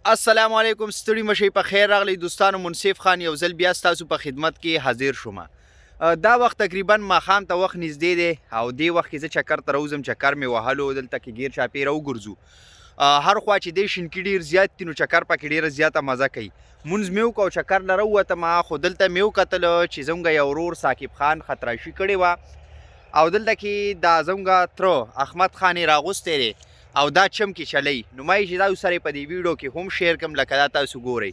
السلام علیکم ستړي مشي په خیر راغلی دوستانو. منصف خان یو ځل بیا ستاسو په خدمت کې حاضر شوم. دا وخت تقریبا ماښام ته وخت نږدې دی او دې وخت کې زه چکر ته راوځم. چکر مې وهلو دلته کې ګیر چاپېره وګرځو. هر خوا چې دی شینکي ډېر زیات دي نو چکر پکې ډېره زیاته مزه کوي. مونځ مې وکړ او چکر نه راووتم خو دلته مې وکتل چې زموږ یو ورور ثاقب خان خطراشي کړې وه او دلته کې دا زموږ تره احمد خان یې راغوستی دی او دا چمکی چلی. نو ما چې دا سره په دې ویډیو کې هم شیر کوم لکه دا تاسو ګورئ.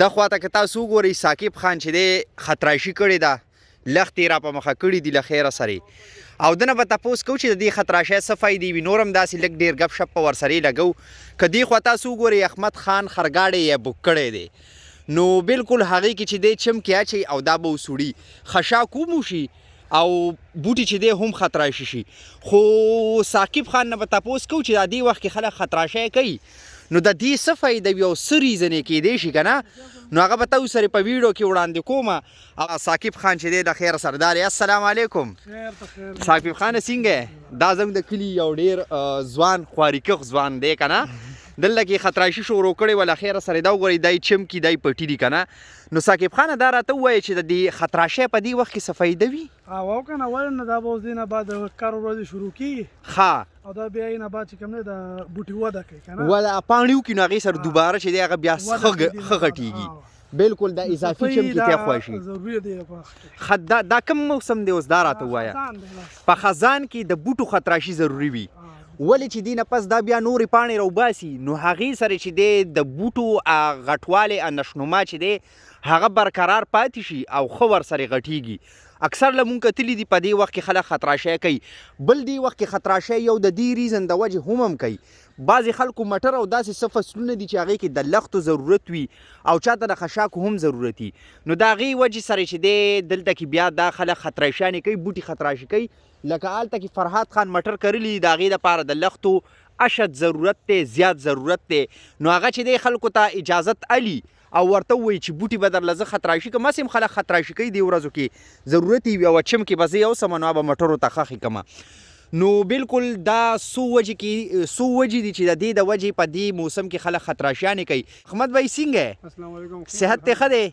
د خواته که تاسو وګورئ ثاقب خان چې دی خطراشي کړې ده، لښتې را په مخه کړي دي له خیره سره. او دنه به تپوس کوو چې د دې خطراشۍ څه فایدې وي. نور هم داسې لږ ډېر ګپ شپ په ورسره لګو. که دې خوا تاسو وګورئ احمد خان خرګاډی یې بک کړی دی نو بالکل هغې کې چې دی چمکی اچوي او دا به وسوړي خشاک هم وشي او بوټي چې دی هم خطراشي شي. خو ثاقب خان نه به تپوس کوو چې دا دې وخت کې خلک خطراشۍ کوي نو د دې څه فایده وي او څه ریزن یې کیدی شي که نه، نو هغه به تاسو سره په ویډیو کې وړاندې کوم. او ثاقب خان چې دی د خیر سردار. السلام علیکم ثاقب خان. څنګه دا زموږ د کلي یو ډېر ځوان خوارکښ ځوان دی که نه، دلته کې خطراشي شروع کړې وه له خیره سره. دا وګورئ دا یې چمکي دا یې پټي دي که نه. نو ثاقب خانه دا راته ووایه چې د دې خطراشۍ په دې وخت کې څه فایده وي؟ او که نه ولې نه دا به اوس دې نه بعد د کار ورځې شروع کېږي ښه، او دا بیا یې نه بعد چې کوم دی د بوټي وده کوي که نه، ولا پاڼې وکړي نو هغې سره دوباره چې دی هغه بیا ښه غټېږي. بالکل دا اضافي چمکي ته خوښي ضروري دی په وخت کې. دا کوم موسم دی اوس دا راته ووایه؟ په خزان کې د بوټو خطراشي ضروري وي. ولې چې دې نه پس دا بیا نورې پاڼې راوباسي نو هغې سره چې دی د بوټو غټوالی نشنما چې دی هغه برقرار پاتې شي او ښه ورسره غټېږي. اکثر له مونږ کتلي دي په دې وخت کې خلک خطراشۍ کوي. بل دې وخت کې خطراشۍ یو د دې ریزن د وجې هم کوي. بعضې خلکو مټر او داسې څه فصلونه دي چې هغې کې د لښتو ضرورت وي او چاته د خشاکو هم ضرورت وي. نو د هغې وجې سره چې دی دلته کې بیا دا خلک خطراشیانې کوي، بوټي خطراشي کوي. لکه هلته کې فرهاد خان مټر کرلي دي د هغې دپاره د لښتو اشد ضرورت دی، زیات ضرورت دی. نو هغه چې دی خلکو ته اجازت علي او ورته ووایي چې بوټي به درله زه خطراشي کوم. هسې هم خلک خطراشي کوي دې ورځو کې ضرورت یې وي او چمکې به زه یوسم نو به مټرو ته خښې کومه. نو بالکل دا څو وجې دي چې د دې د وجې په دې موسم کې خلک خطراشیانې کوي. احمد بھائی څنګه السلام علیکم. صحت دې ښه دی؟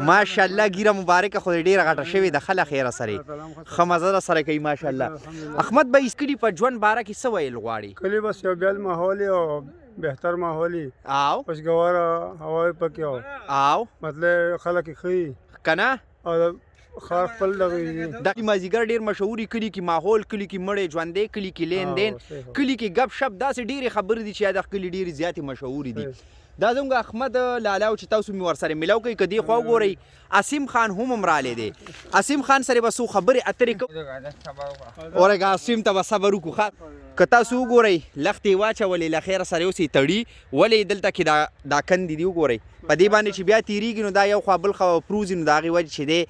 ماشاءالله ګیره مبارکه خو ډېره غټه شوې ده ښه له خیره سره ښه مزه در سره کوي ماشاءالله. احمد بھائی کلي په ژوند باره کې څه ویل غواړي؟ کلي بس یو بیل ماحول او بهتر ماحول او خوشګوار هوا پکې او مطلب خلک ښه که نه او خار خپل دغه دا مازدیګر ډېر مشهوري کلي کې ماحول، کلي کې مړی ژوندی، کلي کې لین دین، کلي کې ګپ شپ، داسې ډېرې خبرې دي چې د کلي ډېرې زیاتې مشهورې دي. دا زموږ احمد لالا چې تاسو مې ورسره ملاو کوئ که دې خوا وګورئ اسیم خان هم رالی دی. اسیم خان سره به څو خبرې اترې کوو. ورګه اسیم ته به صبر وکړو ښه. که تاسو وګورئ لښتې واچولې له خیره سره اوس یې تړي. ولې دلته کې دا کندې دي وګورئ په دې باندې چې بیا تیریږي نو دا یو خوا بل خوا پروزي نو د هغې وجې چې دی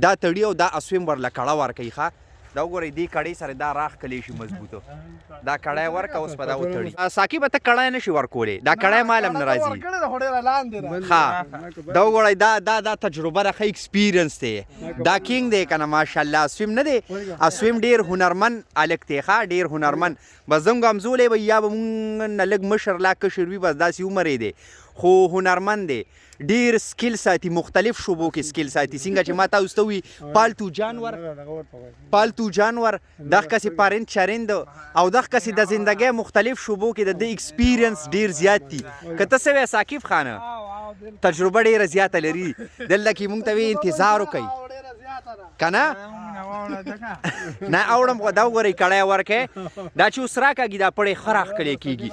دا تړي او دا اسویم ورله کړه ورکوي ښه. دا وګورئ دې کړۍ سره دا راخ کلی شي مضبوطو. دا کړی ورکه اوس په دا وتړي. ثاقبه ته کړی نه شي ورکولی، دا کړی مال هم نه راځي ښه. دا وګورئ دا تجربه ده، ښه ایکسپیرینس دی. دا کینګ دی که نه ماشاءالله، اسویم نه دی. اسویم ډېر هنرمند هلک دی ښه، ډېر هنرمند. بس زموږ همزولی به یا به مونږ نه لږ مشر لا کشر وي، بس داسې عمر یې دی خو هنرمند دی. ډېر سکیل ساتي، مختلف شعبو کې سکیل ساتي. څنګه چې ما تاسو ته وي پالتو جانور دغه کسې پارند چرند او دغه کسې د زندګۍ مختلف شعبو کې د ایکسپیرینس ډېر زیات دي. که ته څه وایې ثاقب خانه تجربه ډېره زیاته لري. دلته کې مونږ ته وایي انتظار وکړئ که نه نه اوړم. دا وګورئ کړی ورکړی دا چې اوس راکاږي دا پړی ښه راښکلی کېږي.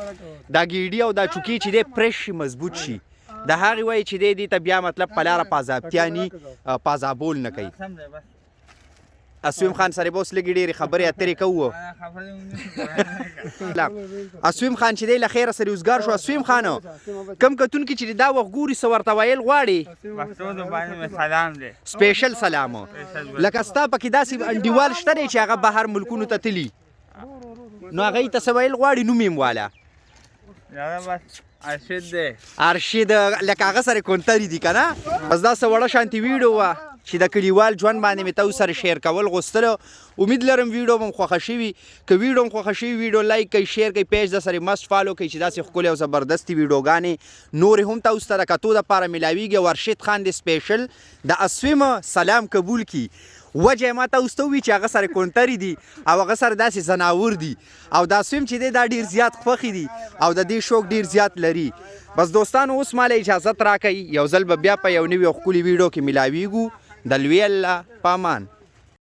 دا ګیډي او دا چوکې چې دی پرش شي مضبوط شي. د هغې وایي چې دی دې ته بیا مطلب په لاره پازابتیا ني پازابول نه کوي. اسویم خان سره به اوس لږې ډېرې خبرې اترې کوو. اسویم خان چې دی له خیره سره اوزګار شو. اسویم خان کم کتونکي چې دا وخت ګوري څه ورته ویل غواړي؟ سپیشل سلام. لکه ستا پکې داسې انډیوال شته دی چې هغه بهر ملکونو ته تلي نو هغه ته څه ویل غواړي نوم یې واله؟ ارشد لکه هغه سره کونتري دي که نه. بس دا څه وړه شانتې ویډیو وه چې د کلیوال ژوند باندې مې تاسو سره شیر کول غوښتلو. امید لرم ویډیو به مو خوښه شوي. که ویډیو هم خوښه شوي ویډیو لایک کوئ، شیر کوئ، پیج د سره مست فالو کوئ چې داسې ښکلې او زبردستې ویډیوګانې نورې هم تاسو ته د کتو دپاره میلاویږي. ورشید خان د سپیشل د اسویمه سلام قبول کی. وجه ما تاسو ته ووایي چې هغه سره کونترې دي او هغه سره داسې زناور دي او دا سویم چې دی دا ډېر زیات خوښې دي او د دې شوق ډېر زیات لري. بس دوستانو اوس ماله اجازت راکوئ، یو ځل به بیا په یو نوي ښکلي ویډیو کې میلاویږو. د لوی الله په امان.